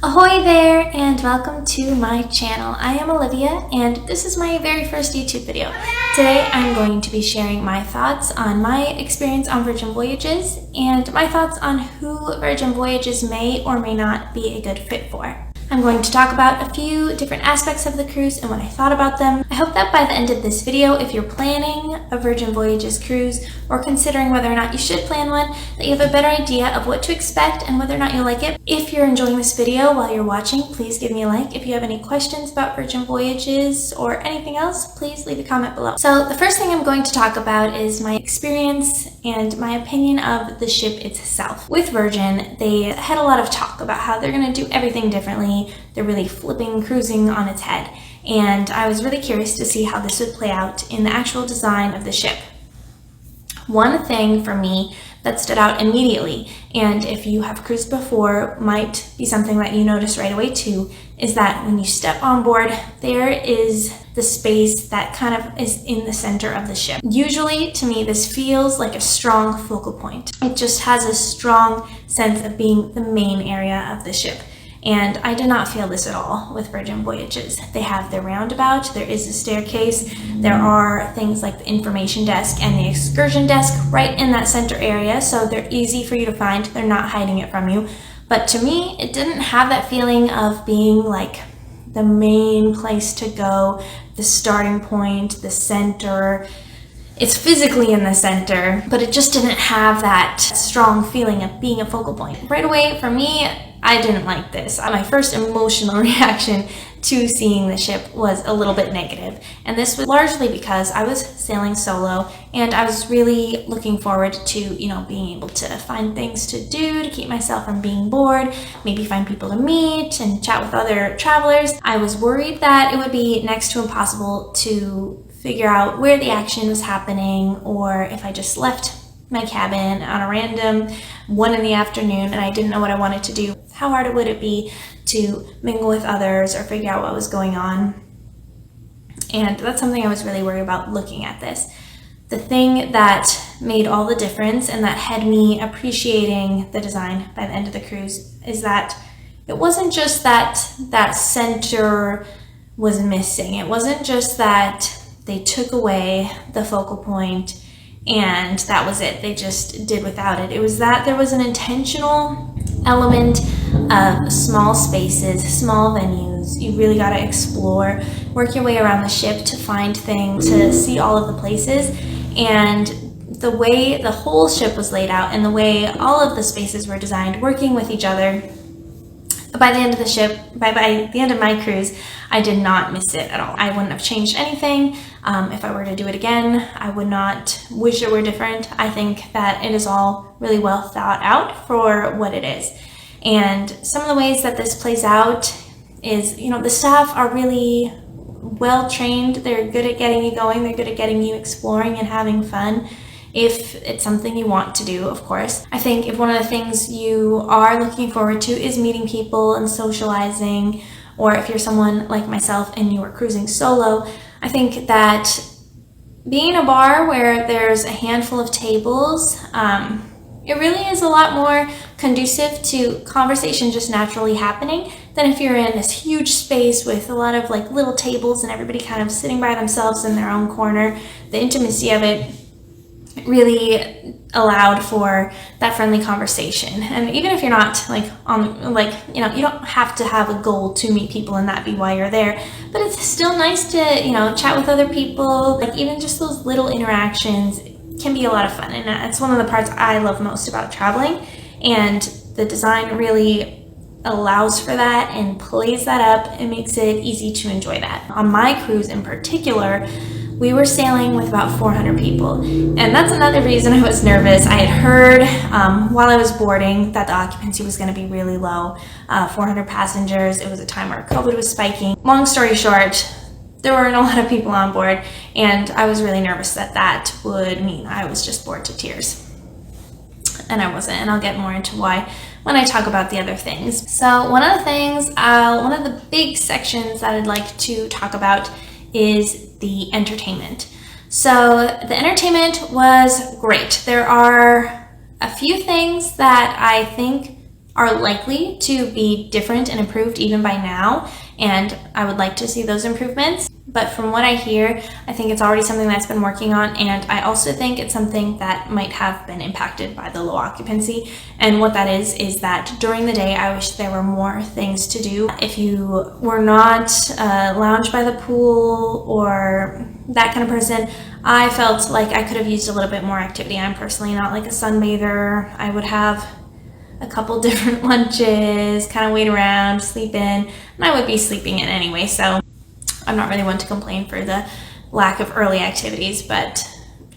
Ahoy there and welcome to my channel. I am Olivia and this is my very first YouTube video. Today I'm going to be sharing my thoughts on my experience on Virgin Voyages and my thoughts on who Virgin Voyages may or may not be a good fit for. I'm going to talk about a few different aspects of the cruise and what I thought about them. I hope that by the end of this video, if you're planning a Virgin Voyages cruise or considering whether or not you should plan one, that you have a better idea of what to expect and whether or not you'll like it. If you're enjoying this video while you're watching, please give me a like. If you have any questions about Virgin Voyages or anything else, please leave a comment below. So the first thing I'm going to talk about is my experience and my opinion of the ship itself. With Virgin, they had a lot of talk about how they're going to do everything differently. They're really flipping cruising on its head, and I was really curious to see how this would play out in the actual design of the ship. One thing for me that stood out immediately, and if you have cruised before, might be something that you notice right away too, is that when you step on board, there is the space that kind of is in the center of the ship. Usually, to me, this feels like a strong focal point. It just has a strong sense of being the main area of the ship. And I did not feel this at all with Virgin Voyages. They have their roundabout, there is a staircase, there are things like the information desk and the excursion desk right in that center area, so they're easy for you to find, they're not hiding it from you. But to me, it didn't have that feeling of being like the main place to go, the starting point, the center. It's physically in the center, but it just didn't have that strong feeling of being a focal point. Right away, for me, I didn't like this. My first emotional reaction to seeing the ship was a little bit negative. And this was largely because I was sailing solo and I was really looking forward to, being able to find things to do to keep myself from being bored, maybe find people to meet and chat with other travelers. I was worried that it would be next to impossible to figure out where the action was happening, or if I just left my cabin on a random 1 in the afternoon and I didn't know what I wanted to do, how hard would it be to mingle with others or figure out what was going on? And that's something I was really worried about looking at this. The thing that made all the difference and that had me appreciating the design by the end of the cruise is that it wasn't just that that center was missing. It wasn't just that they took away the focal point and that was it. They just did without it. It was that there was an intentional element of small spaces, small venues. You really got to explore, work your way around the ship to find things, to see all of the places. And the way the whole ship was laid out and the way all of the spaces were designed, working with each other, by the end of the ship, by the end of my cruise, I did not miss it at all. I wouldn't have changed anything. If I were to do it again, I would not wish it were different. I think that it is all really well thought out for what it is. And some of the ways that this plays out is, the staff are really well trained. They're good at getting you going. They're good at getting you exploring and having fun. If it's something you want to do, of course. I think if one of the things you are looking forward to is meeting people and socializing, or if you're someone like myself and you are cruising solo, I think that being in a bar where there's a handful of tables, it really is a lot more conducive to conversation just naturally happening than if you're in this huge space with a lot of like little tables and everybody kind of sitting by themselves in their own corner. The intimacy of it really allowed for that friendly conversation. And even if you're not you don't have to have a goal to meet people and that be why you're there, but it's still nice to, chat with other people. Like even just those little interactions can be a lot of fun. And that's one of the parts I love most about traveling. And the design really allows for that and plays that up and makes it easy to enjoy that. On my cruise in particular, we were sailing with about 400 people, and that's another reason I was nervous. I had heard while I was boarding that the occupancy was going to be really low, 400 passengers. It was a time where COVID was spiking. Long story short, there weren't a lot of people on board, and I was really nervous that that would mean I was just bored to tears. And I wasn't, and I'll get more into why when I talk about the other things. So one of the big sections that I'd like to talk about is the entertainment. So the entertainment was great. There are a few things that I think are likely to be different and improved even by now, and I would like to see those improvements. But from what I hear, I think it's already something that's been working on, and I also think it's something that might have been impacted by the low occupancy. And what that is that during the day, I wish there were more things to do. If you were not lounge by the pool or that kind of person, I felt like I could have used a little bit more activity. I'm personally not like a sunbather. I would have a couple different lunches, kind of wait around, sleep in, and I would be sleeping in anyway, so I'm not really one to complain for the lack of early activities. But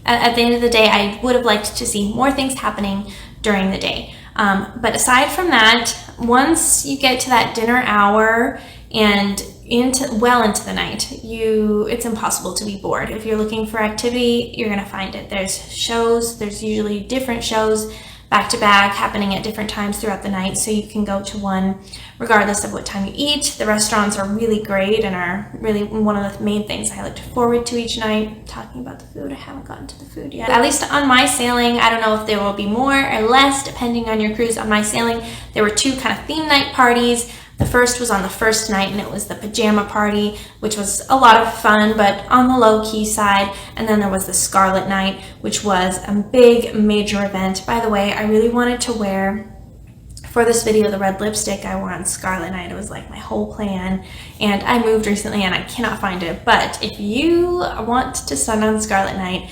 at the end of the day, I would have liked to see more things happening during the day. But aside from that, once you get to that dinner hour and into the night, it's impossible to be bored. If you're looking for activity, you're gonna find it. There's shows, there's usually different shows back to back happening at different times throughout the night, so you can go to one regardless of what time you eat. The restaurants are really great and are really one of the main things I look forward to each night. Talking about the food, I haven't gotten to the food yet. At least on my sailing, I don't know if there will be more or less depending on your cruise. On my sailing, there were two kind of theme night parties. The first was on the first night, and it was the pajama party, which was a lot of fun, but on the low-key side. And then there was the Scarlet Night, which was a big, major event. By the way, I really wanted to wear, for this video, the red lipstick I wore on Scarlet Night. It was like my whole plan, and I moved recently and I cannot find it. But if you want to sun on Scarlet Night,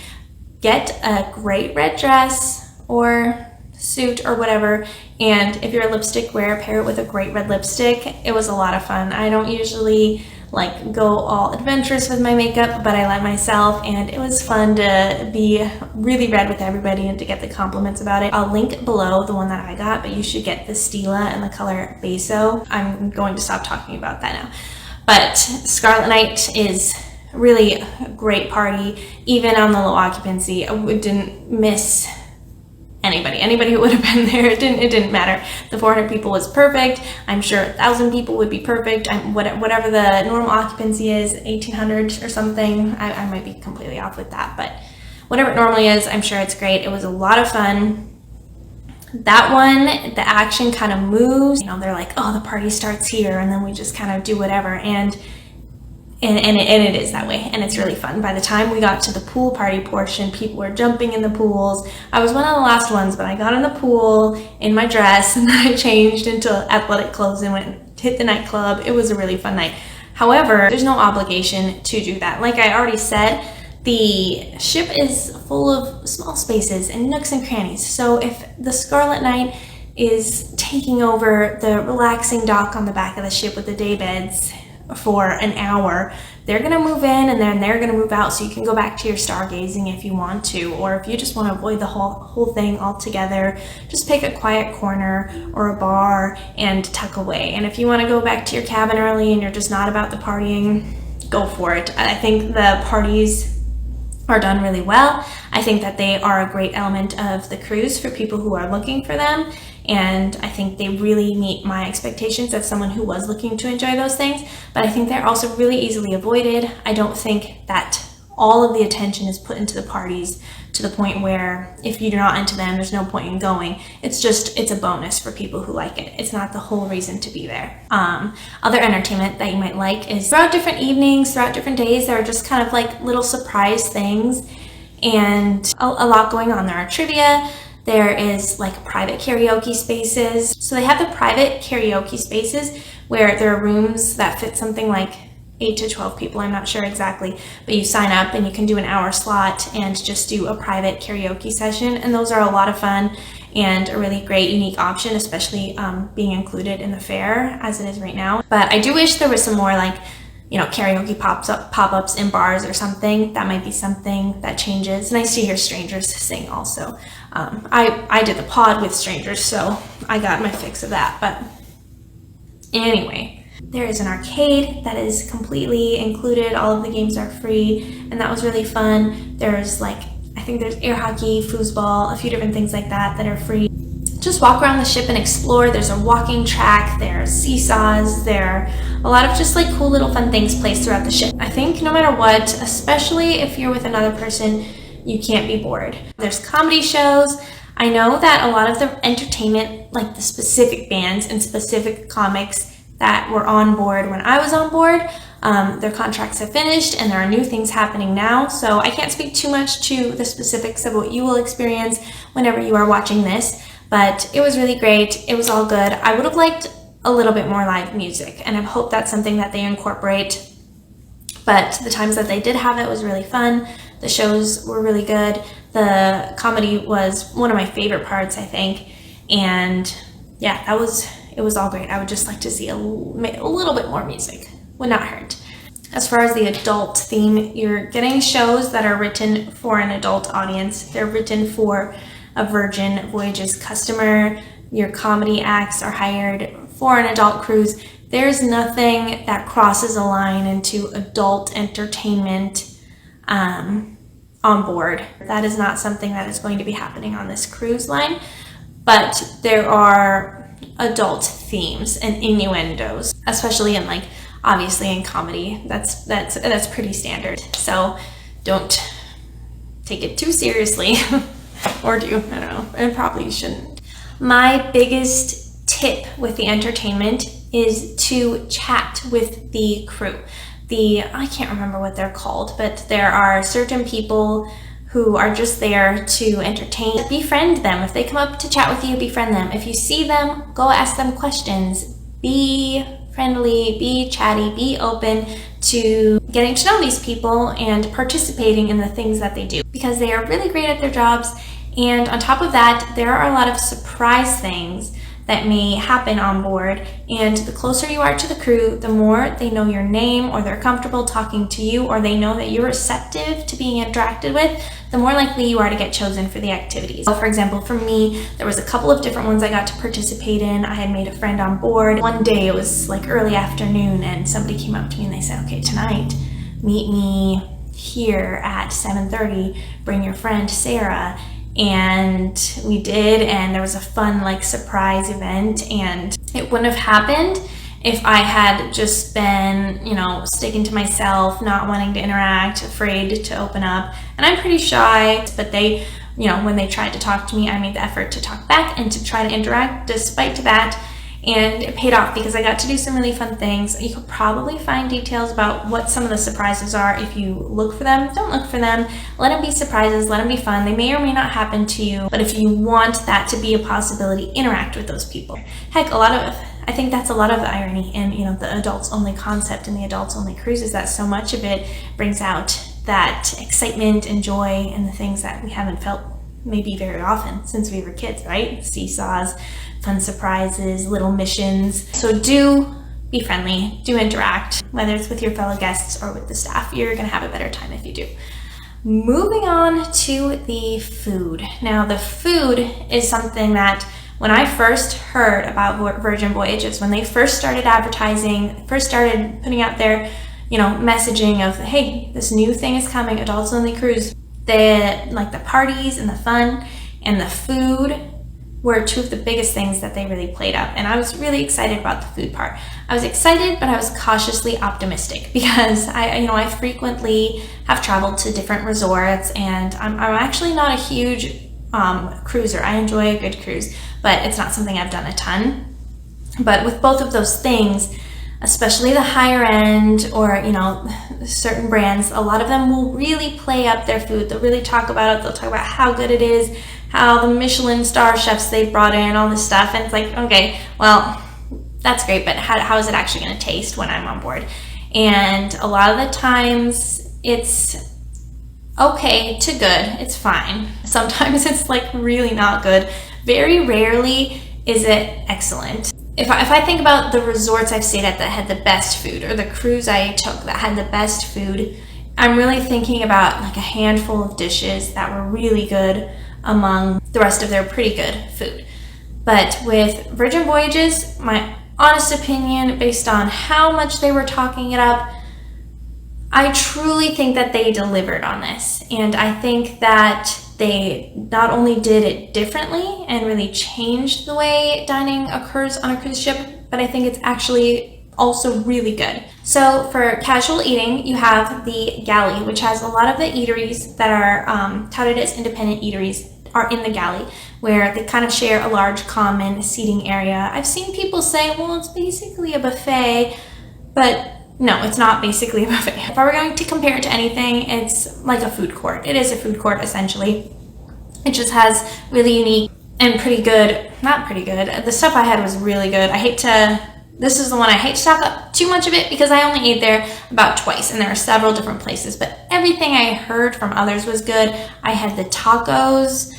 get a great red dress or suit or whatever, and if you're a lipstick wearer, pair it with a great red lipstick. It was a lot of fun. I don't usually like go all adventurous with my makeup, but I let myself, and it was fun to be really red with everybody and to get the compliments about it. I'll link below the one that I got, but you should get the Stila and the color Beso. I'm going to stop talking about that now. But Scarlet Night is really a great party, even on the low occupancy. I didn't miss anybody who would have been there. It didn't matter. The 400 people was perfect. I'm sure 1,000 people would be perfect. Whatever the normal occupancy is, 1,800 or something. I might be completely off with that, but whatever it normally is, I'm sure it's great. It was a lot of fun. That one, the action kind of moves. You know, they're like, oh, the party starts here, and then we just kind of do whatever. And it is that way, and it's really fun. By the time we got to the pool party portion, people were jumping in the pools. I was one of the last ones, but I got in the pool in my dress, and then I changed into athletic clothes and hit the nightclub. It was a really fun night. However, there's no obligation to do that. Like I already said, the ship is full of small spaces and nooks and crannies. So if the Scarlet Night is taking over the relaxing dock on the back of the ship with the day beds for an hour, they're gonna move in and then they're gonna move out, so you can go back to your stargazing if you want to, or if you just want to avoid the whole thing altogether, just pick a quiet corner or a bar and tuck away. And if you want to go back to your cabin early and you're just not about the partying, go for it. I think the parties are done really well. I think that they are a great element of the cruise for people who are looking for them, and I think they really meet my expectations as someone who was looking to enjoy those things. But I think they're also really easily avoided. I don't think that all of the attention is put into the parties to the point where if you're not into them, there's no point in going. It's a bonus for people who like it. It's not the whole reason to be there. Other entertainment that you might like is throughout different evenings, throughout different days, there are just kind of like little surprise things, and a lot going on. There are trivia. There is like private karaoke spaces. So they have the private karaoke spaces where there are rooms that fit something like 8 to 12 people, I'm not sure exactly, but you sign up and you can do an hour slot and just do a private karaoke session, and those are a lot of fun and a really great unique option, especially being included in the fare as it is right now. But I do wish there was some more like, you know, karaoke pop-ups in bars or something. That might be something that changes. Nice to hear strangers sing also. I did the pod with strangers, so I got my fix of that. But anyway, there is an arcade that is completely included. All of the games are free, and that was really fun. There's like, I think there's air hockey, foosball, a few different things like that are free. Just walk around the ship and explore. There's a walking track, there are seesaws, there are a lot of just like cool little fun things placed throughout the ship. I think no matter what, especially if you're with another person, you can't be bored. There's comedy shows. I know that a lot of the entertainment, like the specific bands and specific comics that were on board when I was on board, their contracts have finished and there are new things happening now. So I can't speak too much to the specifics of what you will experience whenever you are watching this, but it was really great. It was all good. I would have liked a little bit more live music, and I hope that's something that they incorporate. But the times that they did have it was really fun. The shows were really good. The comedy was one of my favorite parts, I think. And yeah, it was all great. I would just like to see a little bit more music. Would not hurt. As far as the adult theme, you're getting shows that are written for an adult audience. They're written for a Virgin Voyages customer. Your comedy acts are hired for an adult cruise. There's nothing that crosses a line into adult entertainment on board. That is not something that is going to be happening on this cruise line, but there are adult themes and innuendos, especially in, like, obviously in comedy. That's pretty standard. So don't take it too seriously, or do, I don't know, and probably shouldn't. My biggest tip with the entertainment is to chat with the crew. I can't remember what they're called, but there are certain people who are just there to entertain. Befriend them. If they come up to chat with you, befriend them. If you see them, go ask them questions. Be friendly, be chatty, be open to getting to know these people and participating in the things that they do, because they are really great at their jobs. And on top of that, there are a lot of surprise things that may happen on board, and the closer you are to the crew, the more they know your name, or they're comfortable talking to you, or they know that you're receptive to being interacted with, the more likely you are to get chosen for the activities. So for example, for me, there was a couple of different ones I got to participate in. I had made a friend on board. One day, it was like early afternoon, and somebody came up to me and they said, okay, tonight, meet me here at 7:30, bring your friend Sarah. And we did, and there was a fun, like, surprise event, and it wouldn't have happened if I had just been, you know, sticking to myself, not wanting to interact, afraid to open up. And I'm pretty shy, but they, you know, when they tried to talk to me, I made the effort to talk back and to try to interact despite that. And it paid off because I got to do some really fun things. You could probably find details about what some of the surprises are if you look for them. Don't look for them. Let them be surprises. Let them be fun. They may or may not happen to you. But if you want that to be a possibility, interact with those people. Heck, I think that's a lot of the irony in, you know, the adults only concept and the adults only cruises, that so much of it brings out that excitement and joy and the things that we haven't felt maybe very often since we were kids, right? Seesaws, fun surprises, little missions. So do be friendly, do interact, whether it's with your fellow guests or with the staff. You're gonna have a better time if you do. Moving on to the food. Now, the food is something that when I first heard about Virgin Voyages, when they first started advertising, first started putting out their, you know, messaging of, hey, this new thing is coming, adults only cruise, the parties and the fun and the food were two of the biggest things that they really played up. And I was really excited about the food part. I was excited, but I was cautiously optimistic because I frequently have traveled to different resorts, and I'm actually not a huge cruiser. I enjoy a good cruise, but it's not something I've done a ton. But with both of those things, especially the higher end or, you know, certain brands, a lot of them will really play up their food. They'll really talk about it. They'll talk about how good it is, how the Michelin star chefs they've brought in, all this stuff. And it's like, okay, well, that's great, but how is it actually going to taste when I'm on board? And a lot of the times it's okay to good. It's fine. Sometimes it's like really not good. Very rarely is it excellent. If I think about the resorts I've stayed at that had the best food, or the cruise I took that had the best food, I'm really thinking about like a handful of dishes that were really good among the rest of their pretty good food. But with Virgin Voyages, my honest opinion, based on how much they were talking it up, I truly think that they delivered on this. And I think that they not only did it differently and really changed the way dining occurs on a cruise ship, but I think it's actually also really good. So for casual eating, you have the galley, which has a lot of the eateries that are touted as independent eateries are in the galley, where they kind of share a large common seating area. I've seen people say, well, it's basically a buffet, but no, it's not basically a buffet. If I were going to compare it to anything, it's like a food court. It is a food court, essentially. It just has really unique and pretty good, not pretty good, the stuff I had was really good. This is the one I hate to talk about too much of it because I only ate there about twice and there are several different places, but everything I heard from others was good. I had the tacos.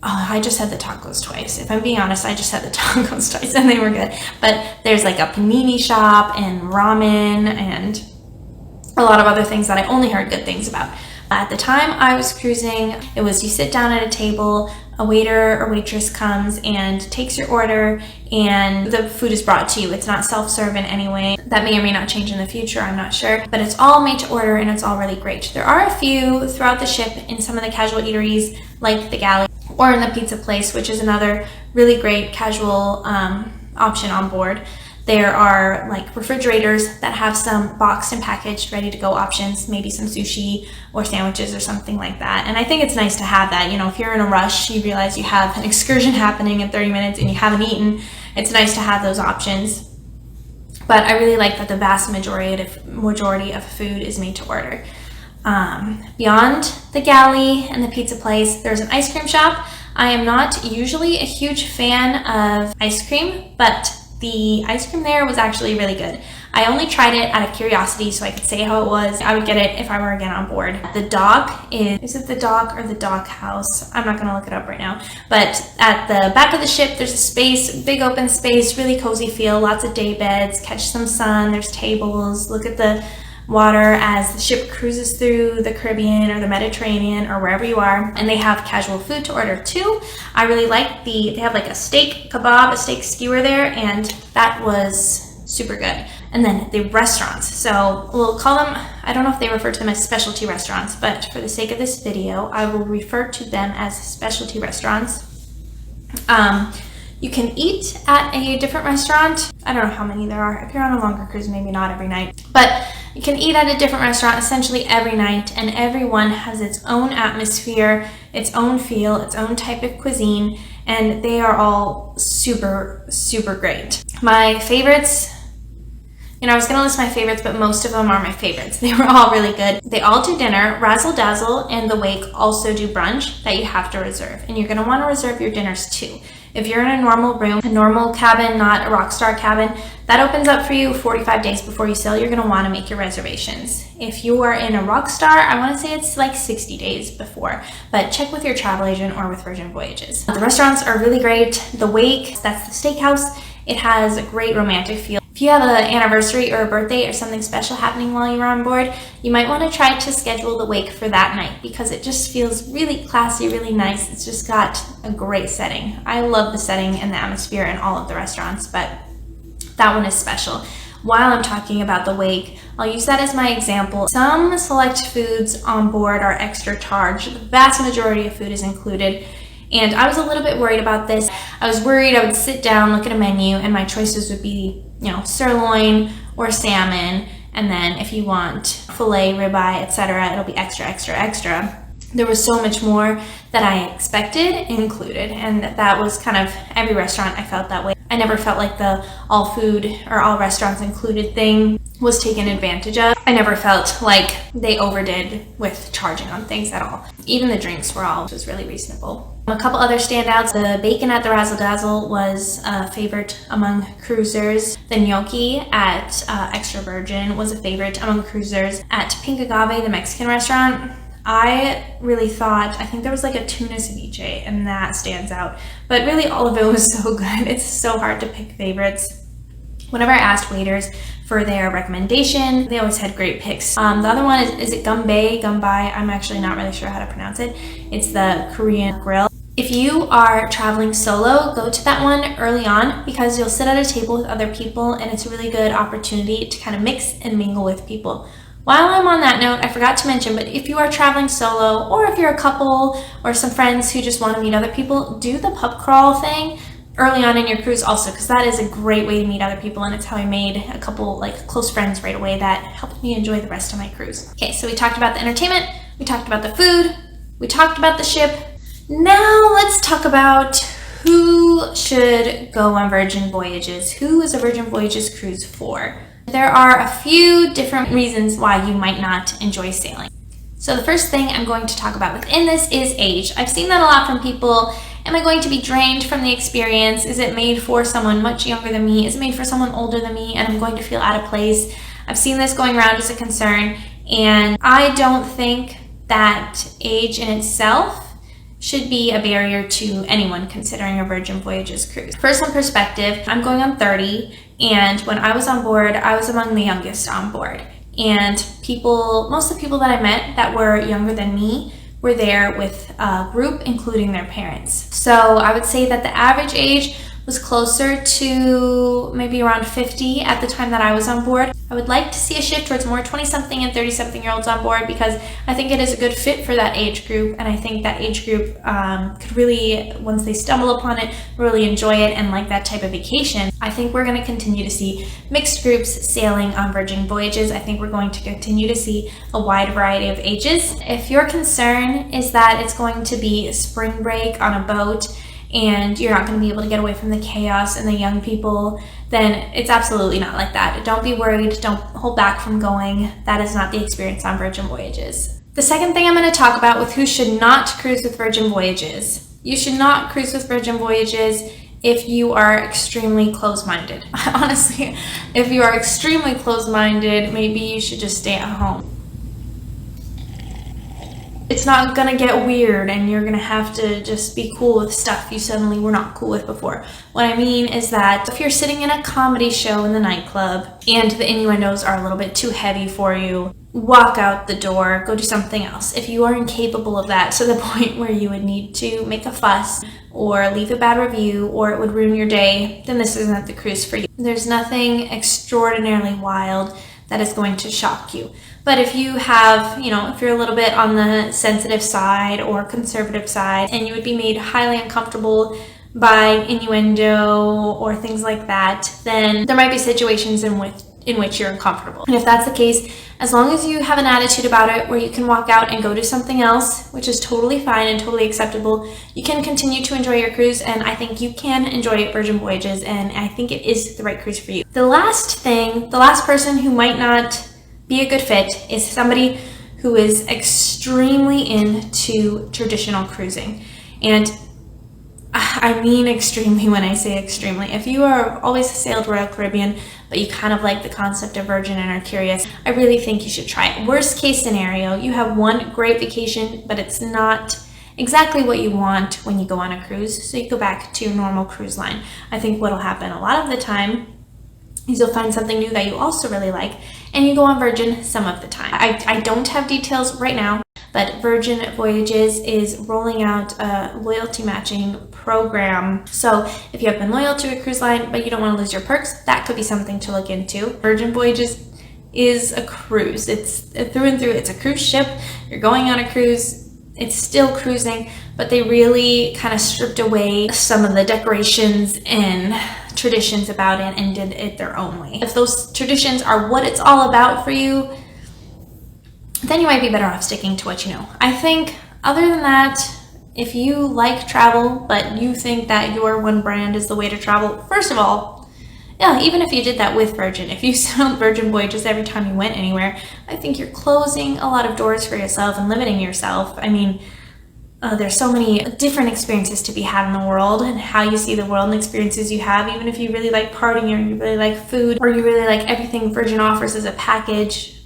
Oh, I just had the tacos twice. If I'm being honest, I just had the tacos twice and they were good. But there's like a panini shop and ramen and a lot of other things that I only heard good things about. At the time I was cruising, it was you sit down at a table, a waiter or waitress comes and takes your order, and the food is brought to you. It's not self-serve in any way. That may or may not change in the future, I'm not sure. But it's all made to order and it's all really great. There are a few throughout the ship in some of the casual eateries like the galley or in the pizza place, which is another really great casual option on board. There are like refrigerators that have some boxed and packaged ready to go options, maybe some sushi or sandwiches or something like that. And I think it's nice to have that. You know, if you're in a rush, you realize you have an excursion happening in 30 minutes and you haven't eaten, it's nice to have those options. But I really like that the vast majority of food is made to order. Beyond the galley and the pizza place, there's an ice cream shop. I am not usually a huge fan of ice cream, but the ice cream there was actually really good. I only tried it out of curiosity so I could say how it was. I would get it if I were again on board. The dock is it the dock or the dock house? I'm not gonna look it up right now. But at the back of the ship, there's a space, big open space, really cozy feel, lots of day beds, catch some sun, there's tables, look at the water as the ship cruises through the Caribbean or the Mediterranean or wherever you are, and they have casual food to order too. I really like they have like a steak kebab, a steak skewer there, and that was super good. And then the restaurants, so we'll call them, I don't know if they refer to them as specialty restaurants, but for the sake of this video, I will refer to them as specialty restaurants. You can eat at a different restaurant. I don't know how many there are. If you're on a longer cruise, maybe not every night. But you can eat at a different restaurant essentially every night, and every one has its own atmosphere, its own feel, its own type of cuisine, and they are all super, super great. My favorites, you know, I was gonna list my favorites, but most of them are my favorites. They were all really good. They all do dinner. Razzle Dazzle and The Wake also do brunch that you have to reserve, and you're gonna wanna reserve your dinners too. If you're in a normal room, a normal cabin, not a Rockstar cabin, that opens up for you 45 days before you sail. You're gonna wanna make your reservations. If you are in a Rockstar, I wanna say it's like 60 days before, but check with your travel agent or with Virgin Voyages. The restaurants are really great. The Wake, that's the steakhouse. It has a great romantic feel. If you have an anniversary or a birthday or something special happening while you're on board, you might want to try to schedule the Wake for that night because it just feels really classy, really nice. It's just got a great setting. I love the setting and the atmosphere in all of the restaurants, but that one is special. While I'm talking about the Wake, I'll use that as my example. Some select foods on board are extra charged. The vast majority of food is included. And I was a little bit worried about this. I was worried I would sit down, look at a menu, and my choices would be, you know, sirloin or salmon. And then if you want filet, ribeye, etc., it'll be extra, extra, extra. There was so much more that I expected included, and that was kind of every restaurant I felt that way. I never felt like the all food or all restaurants included thing was taken advantage of. I never felt like they overdid with charging on things at all. Even the drinks were all just really reasonable. A couple other standouts. The bacon at the Razzle Dazzle was a favorite among cruisers. The gnocchi at Extra Virgin was a favorite among cruisers. At Pink Agave, the Mexican restaurant, I really thought, I think there was like a tuna ceviche and that stands out. But really all of it was so good. It's so hard to pick favorites. Whenever I asked waiters for their recommendation, they always had great picks. The other one is it Gumbay? I'm actually not really sure how to pronounce it. It's the Korean grill. If you are traveling solo, go to that one early on because you'll sit at a table with other people and it's a really good opportunity to kind of mix and mingle with people. While I'm on that note, I forgot to mention, but if you are traveling solo or if you're a couple or some friends who just want to meet other people, do the pub crawl thing early on in your cruise also, because that is a great way to meet other people, and it's how I made a couple like close friends right away that helped me enjoy the rest of my cruise. Okay, so we talked about the entertainment, we talked about the food, we talked about the ship. Now let's talk about who should go on Virgin Voyages. Who is a Virgin Voyages cruise for? There are a few different reasons why you might not enjoy sailing. So the first thing I'm going to talk about within this is age. I've seen that a lot from people. Am I going to be drained from the experience? Is it made for someone much younger than me? Is it made for someone older than me and I'm going to feel out of place? I've seen this going around as a concern, and I don't think that age in itself should be a barrier to anyone considering a Virgin Voyages cruise. For some perspective, I'm going on 30, and when I was on board, I was among the youngest on board. And most of the people that I met that were younger than me were there with a group, including their parents. So I would say that the average age was closer to maybe around 50 at the time that I was on board. I would like to see a shift towards more 20-something and 30-something-year-olds on board because I think it is a good fit for that age group, and I think that age group could really, once they stumble upon it, really enjoy it and like that type of vacation. I think we're going to continue to see mixed groups sailing on Virgin Voyages. I think we're going to continue to see a wide variety of ages. If your concern is that it's going to be a spring break on a boat and you're not going to be able to get away from the chaos and the young people, then it's absolutely not like that. Don't be worried. Don't hold back from going. That is not the experience on Virgin Voyages. The second thing I'm going to talk about with who should not cruise with Virgin Voyages. You should not cruise with Virgin Voyages if you are extremely close-minded. Honestly, if you are extremely close-minded, maybe you should just stay at home. It's not gonna get weird and you're gonna have to just be cool with stuff you suddenly were not cool with before. What I mean is that if you're sitting in a comedy show in the nightclub and the innuendos are a little bit too heavy for you, walk out the door, go do something else. If you are incapable of that to the point where you would need to make a fuss or leave a bad review or it would ruin your day, then this isn't the cruise for you. There's nothing extraordinarily wild that is going to shock you. But if you have, if you're a little bit on the sensitive side or conservative side and you would be made highly uncomfortable by innuendo or things like that, then there might be situations in which you're uncomfortable. And if that's the case, as long as you have an attitude about it where you can walk out and go do something else, which is totally fine and totally acceptable, you can continue to enjoy your cruise, and I think you can enjoy Virgin Voyages, and I think it is the right cruise for you. The last person who might not be a good fit is somebody who is extremely into traditional cruising. And I mean extremely when I say extremely. If you are always sailed Royal Caribbean, but you kind of like the concept of Virgin and are curious, I really think you should try it. Worst case scenario, you have one great vacation, but it's not exactly what you want when you go on a cruise, so you go back to your normal cruise line. I think what'll happen a lot of the time is you'll find something new that you also really like, and you go on Virgin some of the time. I don't have details right now, but Virgin Voyages is rolling out a loyalty matching program. So if you have been loyal to a cruise line, but you don't want to lose your perks, that could be something to look into. Virgin Voyages is a cruise. It's through and through. It's a cruise ship. You're going on a cruise. It's still cruising, but they really kind of stripped away some of the decorations and traditions about it and did it their own way. If those traditions are what it's all about for you, then you might be better off sticking to what you know. I think other than that, if you like travel, but you think that your one brand is the way to travel, first of all, yeah, even if you did that with Virgin, if you sailed Virgin Voyages every time you went anywhere, I think you're closing a lot of doors for yourself and limiting yourself. I mean, there's so many different experiences to be had in the world, and how you see the world and experiences you have, even if you really like partying or you really like food or you really like everything Virgin offers as a package.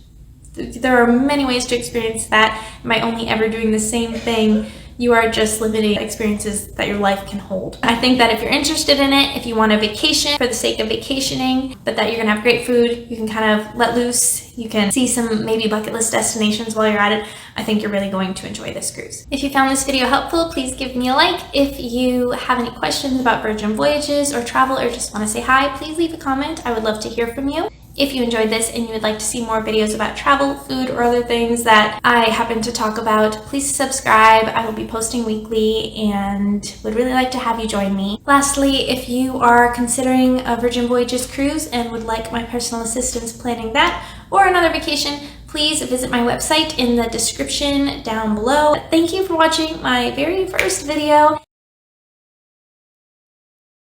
There are many ways to experience that. By only ever doing the same thing, you are just limiting experiences that your life can hold. I think that if you're interested in it, if you want a vacation for the sake of vacationing, but that you're gonna have great food, you can kind of let loose, you can see some maybe bucket list destinations while you're at it, I think you're really going to enjoy this cruise. If you found this video helpful, please give me a like. If you have any questions about Virgin Voyages or travel or just want to say hi, please leave a comment. I would love to hear from you. If you enjoyed this and you would like to see more videos about travel, food, or other things that I happen to talk about, please subscribe. I will be posting weekly and would really like to have you join me. Lastly, if you are considering a Virgin Voyages cruise and would like my personal assistance planning that or another vacation, please visit my website in the description down below. Thank you for watching my very first video,